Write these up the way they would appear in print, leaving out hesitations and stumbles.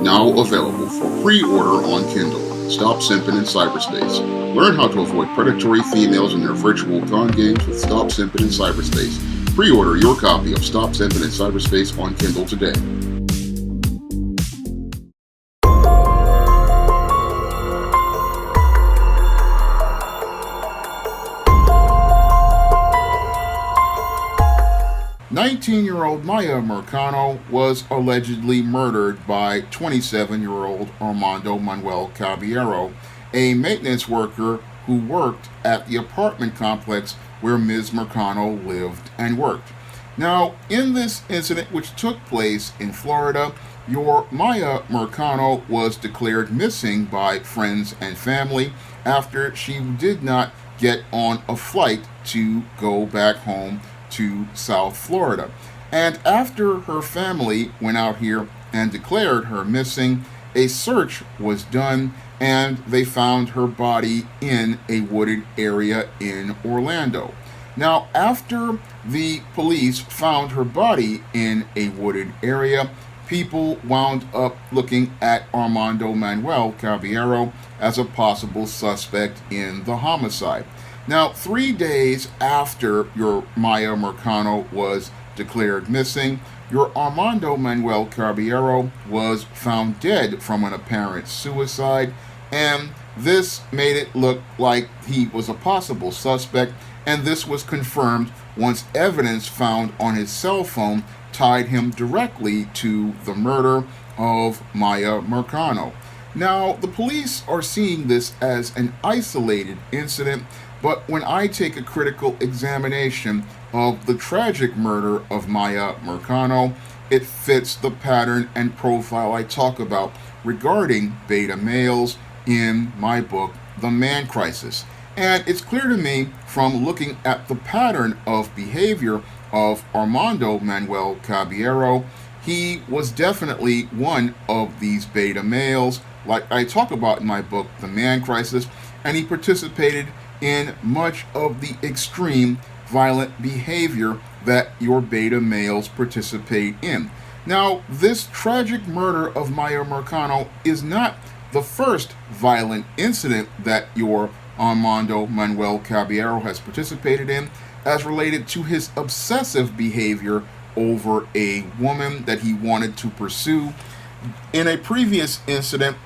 Now available for pre-order on Kindle. Stop Simping in Cyberspace. Learn how to avoid predatory females in their virtual con games with Stop Simping in Cyberspace. Pre-order your copy of Stop Simping in Cyberspace on Kindle today. "19-year-old Miya Marcano was allegedly murdered by 27-year-old Armando Manuel Caballero, a maintenance worker who worked at the apartment complex where Ms. Marcano lived and worked. Now, in this incident, which took place in Florida, your Miya Marcano was declared missing by friends and family after she did not get on a flight to go back home to South Florida. And after her family went out here and declared her missing, a search was done and they found her body in a wooded area in Orlando. Now, after the police found her body in a wooded area, people wound up looking at Armando Manuel Caballero as a possible suspect in the homicide. Now, 3 days after your Miya Marcano was declared missing, your Armando Manuel Caballero was found dead from an apparent suicide, and this made it look like he was a possible suspect, and this was confirmed once evidence found on his cell phone tied him directly to the murder of Miya Marcano. Now, the police are seeing this as an isolated incident, but when I take a critical examination of the tragic murder of Miya Marcano, it fits the pattern and profile I talk about regarding beta males in my book, The Man Crisis. And it's clear to me from looking at the pattern of behavior of Armando Manuel Caballero, he was definitely one of these beta males, like I talk about in my book, The Man Crisis, and he participated in much of the extreme violent behavior that your beta males participate in. Now, this tragic murder of Miya Marcano is not the first violent incident that your Armando Manuel Caballero has participated in as related to his obsessive behavior over a woman that he wanted to pursue. In a previous incident,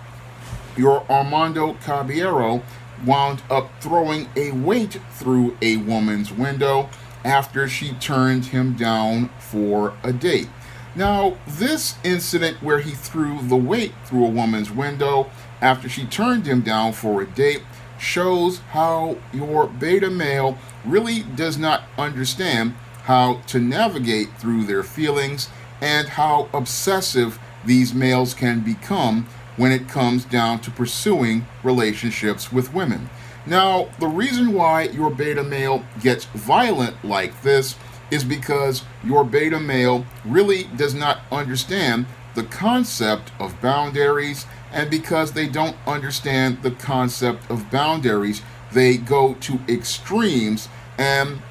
your Armando Caballero wound up throwing a weight through a woman's window after she turned him down for a date. Now, this incident where he threw the weight through a woman's window after she turned him down for a date shows how your beta male really does not understand how to navigate through their feelings and how obsessive these males can become when it comes down to pursuing relationships with women. Now, the reason why your beta male gets violent like this is because your beta male really does not understand the concept of boundaries, and because they don't understand the concept of boundaries, they go to extremes, and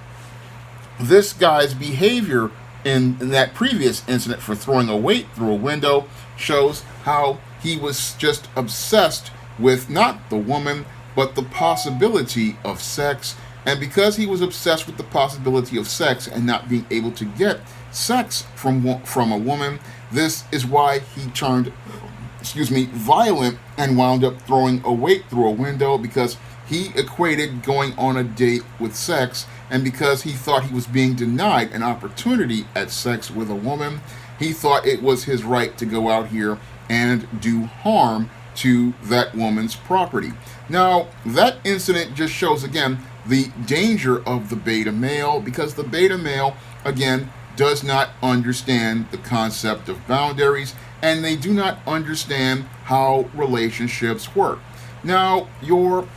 this guy's behavior in that previous incident for throwing a weight through a window shows how he was just obsessed with not the woman, but the possibility of sex. And because he was obsessed with the possibility of sex and not being able to get sex from a woman, this is why he turned, violent and wound up throwing a weight through a window, because he equated going on a date with sex, and because he thought he was being denied an opportunity at sex with a woman, he thought it was his right to go out here and do harm to that woman's property. Now, that incident just shows again the danger of the beta male, because the beta male, again, does not understand the concept of boundaries, and they do not understand how relationships work. Now, your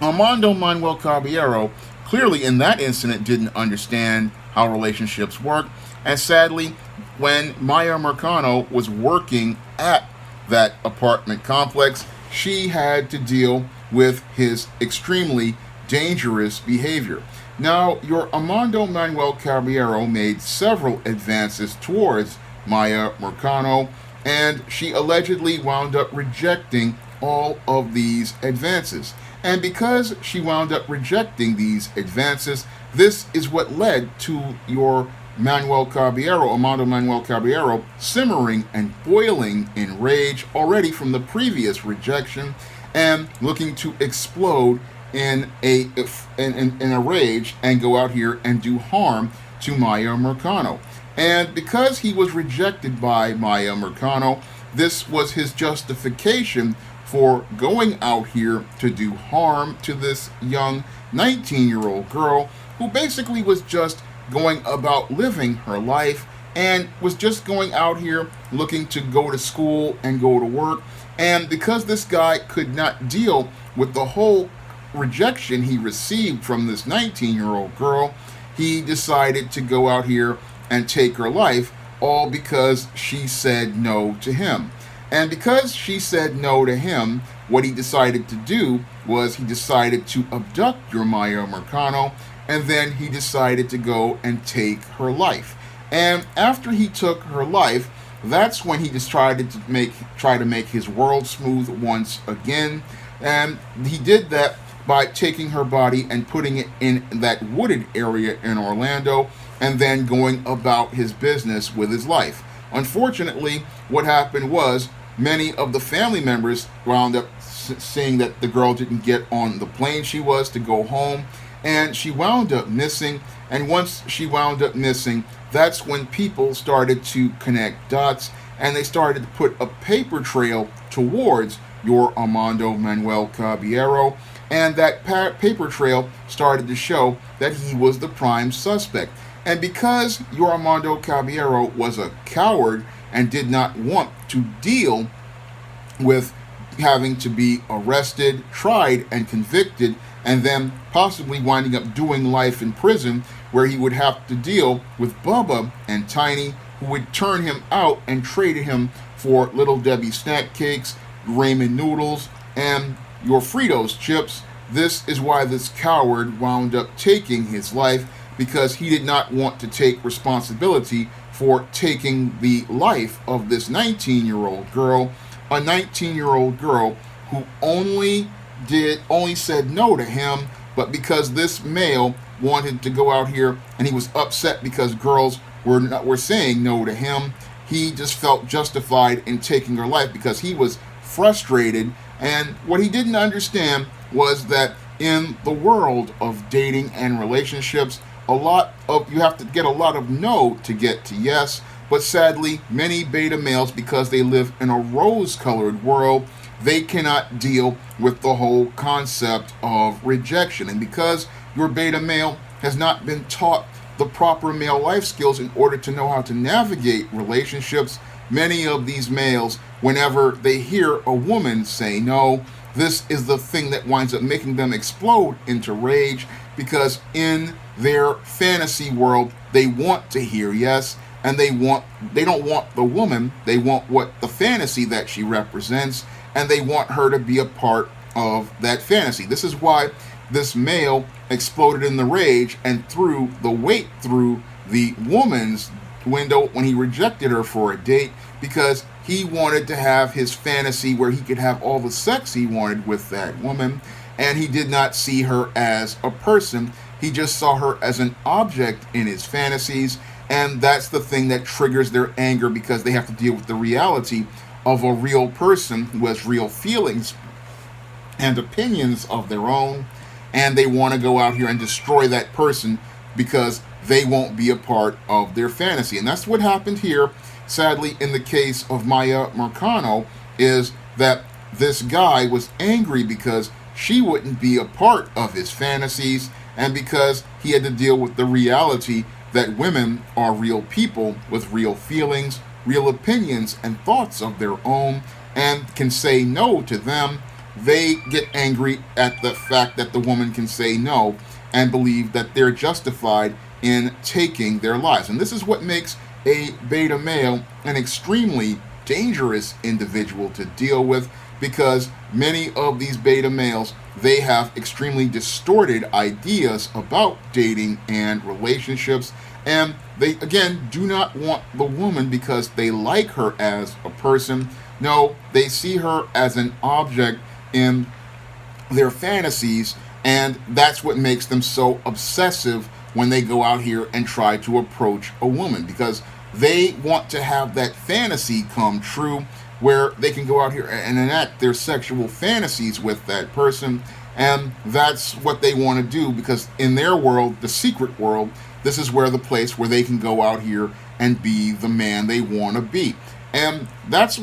Armando Manuel Caballero clearly in that incident didn't understand how relationships work, and sadly, when Miya Marcano was working at that apartment complex, she had to deal with his extremely dangerous behavior. Now, your Armando Manuel Caballero made several advances towards Miya Marcano, and she allegedly wound up rejecting all of these advances. And because she wound up rejecting these advances, this is what led to your Armando Manuel Caballero, simmering and boiling in rage already from the previous rejection and looking to explode in a rage and go out here and do harm to Miya Marcano. And because he was rejected by Miya Marcano, this was his justification for going out here to do harm to this young 19-year-old girl who basically was just going about living her life and was just going out here looking to go to school and go to work. And because this guy could not deal with the whole rejection he received from this 19-year-old girl, he decided to go out here and take her life, all because she said no to him. And because she said no to him, what he decided to do was he decided to abduct your Miya Marcano, and then he decided to go and take her life. And after he took her life, that's when he decided to try to make his world smooth once again. And he did that by taking her body and putting it in that wooded area in Orlando, and then going about his business with his life. Unfortunately, what happened was many of the family members wound up seeing that the girl didn't get on the plane she was to go home, and she wound up missing. And once she wound up missing, that's when people started to connect dots, and they started to put a paper trail towards your Armando Manuel Caballero, and that paper trail started to show that he was the prime suspect. And because your Armando Caballero was a coward and did not want to deal with having to be arrested, tried, and convicted, and then possibly winding up doing life in prison, where he would have to deal with Bubba and Tiny, who would turn him out and trade him for Little Debbie snack cakes, ramen noodles, and your Fritos chips. This is why this coward wound up taking his life, because he did not want to take responsibility for taking the life of this 19-year-old girl, a 19-year-old girl who only said no to him, but because this male wanted to go out here and he was upset because girls were saying no to him, he just felt justified in taking her life because he was frustrated. And what he didn't understand was that in the world of dating and relationships, you have to get a lot of no to get to yes. But sadly, many beta males, because they live in a rose-colored world, they cannot deal with the whole concept of rejection. And because your beta male has not been taught the proper male life skills in order to know how to navigate relationships, many of these males, whenever they hear a woman say no, this is the thing that winds up making them explode into rage, because in their fantasy world, they want to hear yes, and they don't want the woman, they want what the fantasy that she represents, and they want her to be a part of that fantasy. This is why this male exploded in the rage and threw the weight through the woman's window when he rejected her for a date, because he wanted to have his fantasy where he could have all the sex he wanted with that woman, and he did not see her as a person. He just saw her as an object in his fantasies, and that's the thing that triggers their anger, because they have to deal with the reality of a real person who has real feelings and opinions of their own, and they want to go out here and destroy that person because they won't be a part of their fantasy. And that's what happened here, sadly, in the case of Miya Marcano, is that this guy was angry because she wouldn't be a part of his fantasies, and because he had to deal with the reality that women are real people with real feelings, real opinions, and thoughts of their own, and can say no to them. They get angry at the fact that the woman can say no and believe that they're justified in taking their lives. And this is what makes a beta male an extremely dangerous individual to deal with, because many of these beta males, they have extremely distorted ideas about dating and relationships, And they, again, do not want the woman because they like her as a person. No, they see her as an object in their fantasies, and that's what makes them so obsessive when they go out here and try to approach a woman, because they want to have that fantasy come true where they can go out here and enact their sexual fantasies with that person. And that's what they want to do, because in their world, the secret world, this is where the place where they can go out here and be the man they want to be. And that's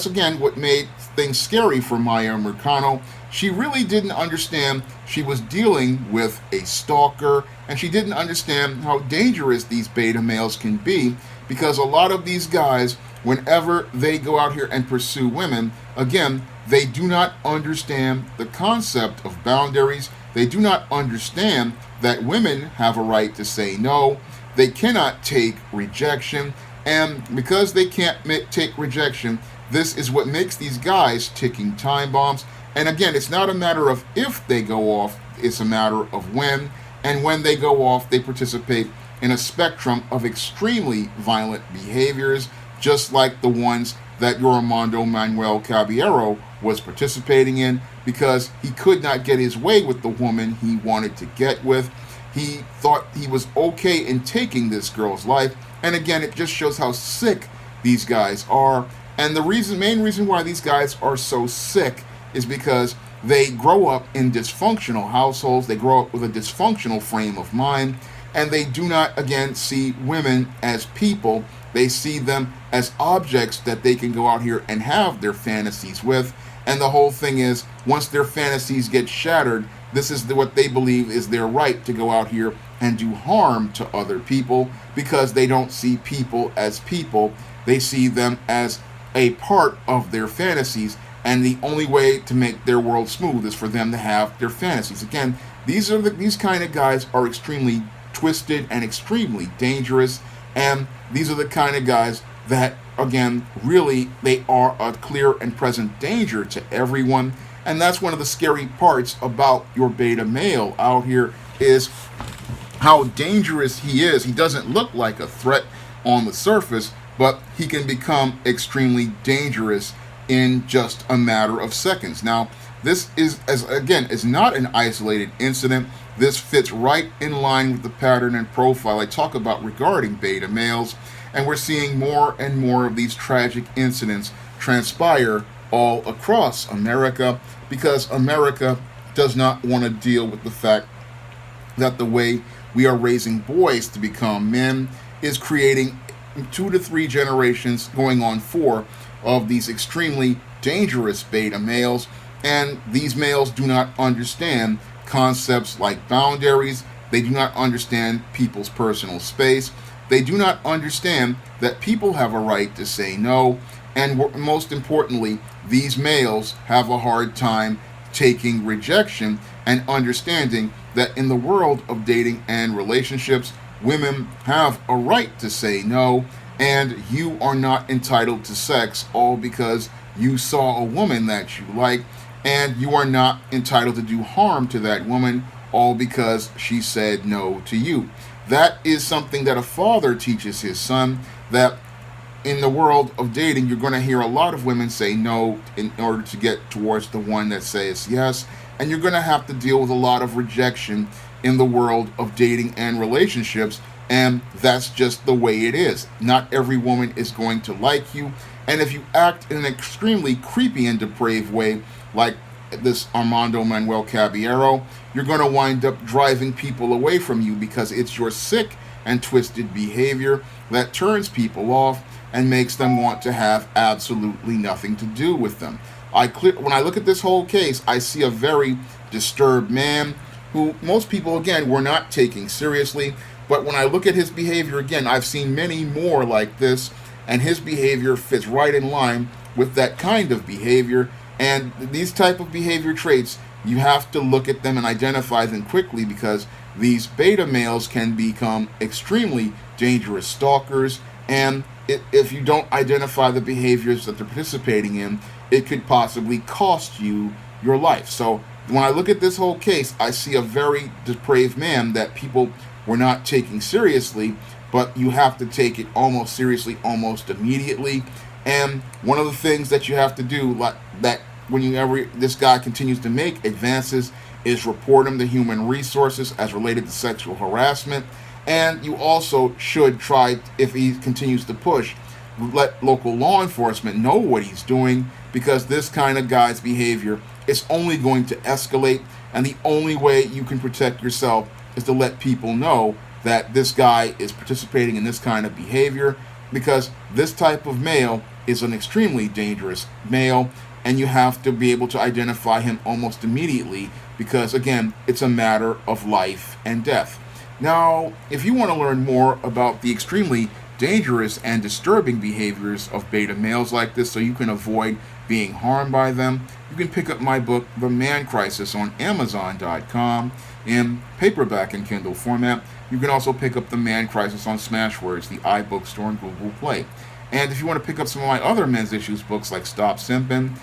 again what made things scary for Miya Marcano. She really didn't understand she was dealing with a stalker, and she didn't understand how dangerous these beta males can be, because a lot of these guys, whenever they go out here and pursue women, again, they do not understand the concept of boundaries. They do not understand that women have a right to say no. They cannot take rejection. And because they can't take rejection, this is what makes these guys ticking time bombs. And again, it's not a matter of if they go off, it's a matter of when. And when they go off, they participate in a spectrum of extremely violent behaviors, just like the ones that your Armando Manuel Caballero was participating in, because he could not get his way with the woman he wanted to get with. He thought he was okay in taking this girl's life. And again, it just shows how sick these guys are. And the main reason why these guys are so sick is because they grow up in dysfunctional households. They grow up with a dysfunctional frame of mind. And they do not, again, see women as people. They see them as objects that they can go out here and have their fantasies with. And the whole thing is, once their fantasies get shattered, this is what they believe is their right to go out here and do harm to other people, because they don't see people as people. They see them as a part of their fantasies, and the only way to make their world smooth is for them to have their fantasies. Again, these kind of guys are extremely twisted and extremely dangerous, and these are the kind of guys that, again, really, they are a clear and present danger to everyone. And that's one of the scary parts about your beta male out here, is how dangerous he is. He doesn't look like a threat on the surface, but he can become extremely dangerous in just a matter of seconds. Now, this is not an isolated incident. This fits right in line with the pattern and profile I talk about regarding beta males, and we're seeing more and more of these tragic incidents transpire all across America, because America does not want to deal with the fact that the way we are raising boys to become men is creating 2 to 3 generations, going on 4, of these extremely dangerous beta males. And these males do not understand concepts like boundaries. They do not understand people's personal space. They do not understand that people have a right to say no. And most importantly, these males have a hard time taking rejection and understanding that in the world of dating and relationships, women have a right to say no, and you are not entitled to sex all because you saw a woman that you like, and you are not entitled to do harm to that woman all because she said no to you. That is something that a father teaches his son, that in the world of dating, you're going to hear a lot of women say no in order to get towards the one that says yes. And you're going to have to deal with a lot of rejection in the world of dating and relationships. And that's just the way it is. Not every woman is going to like you. And if you act in an extremely creepy and depraved way, like this Armando Manuel Caballero, you're going to wind up driving people away from you, because it's your sick and twisted behavior that turns people off and makes them want to have absolutely nothing to do with them. When I look at this whole case, I see a very disturbed man who most people, again, were not taking seriously. But when I look at his behavior, again, I've seen many more like this, and his behavior fits right in line with that kind of behavior. And these type of behavior traits, you have to look at them and identify them quickly, because these beta males can become extremely dangerous stalkers. And if you don't identify the behaviors that they're participating in, it could possibly cost you your life. So when I look at this whole case, I see a very depraved man that people were not taking seriously. but you have to take it almost seriously, almost immediately. And one of the things that you have to do, like that, whenever this guy continues to make advances, is report him to human resources as related to sexual harassment. And you also should try, if he continues to push, let local law enforcement know what he's doing, because this kind of guy's behavior is only going to escalate, and the only way you can protect yourself is to let people know that this guy is participating in this kind of behavior, because this type of male is an extremely dangerous male, and you have to be able to identify him almost immediately, because again, it's a matter of life and death. Now, if you want to learn more about the extremely dangerous and disturbing behaviors of beta males like this so you can avoid being harmed by them, you can pick up my book, The Man Crisis, on Amazon.com in paperback and Kindle format. You can also pick up The Man Crisis on Smashwords, the iBookstore, and Google Play. And if you want to pick up some of my other men's issues books like Stop Simpin',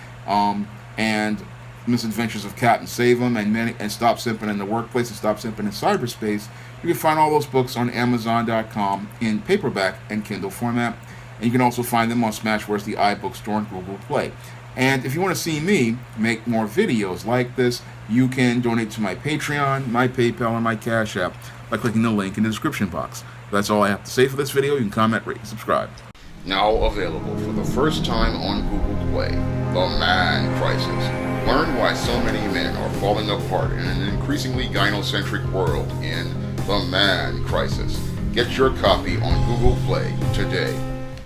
and Misadventures of Captain Save-'em, and Stop Simpin' in the Workplace, and Stop Simpin' in Cyberspace, you can find all those books on Amazon.com in paperback and Kindle format. And you can also find them on Smashwords, the iBookstore, and Google Play. And if you want to see me make more videos like this, you can donate to my Patreon, my PayPal, and my Cash App by clicking the link in the description box. That's all I have to say for this video. You can comment, rate, and subscribe. Now available for the first time on Google Play, The Man Crisis. Learn why so many men are falling apart in an increasingly gynocentric world in The Man Crisis. Get your copy on Google Play today.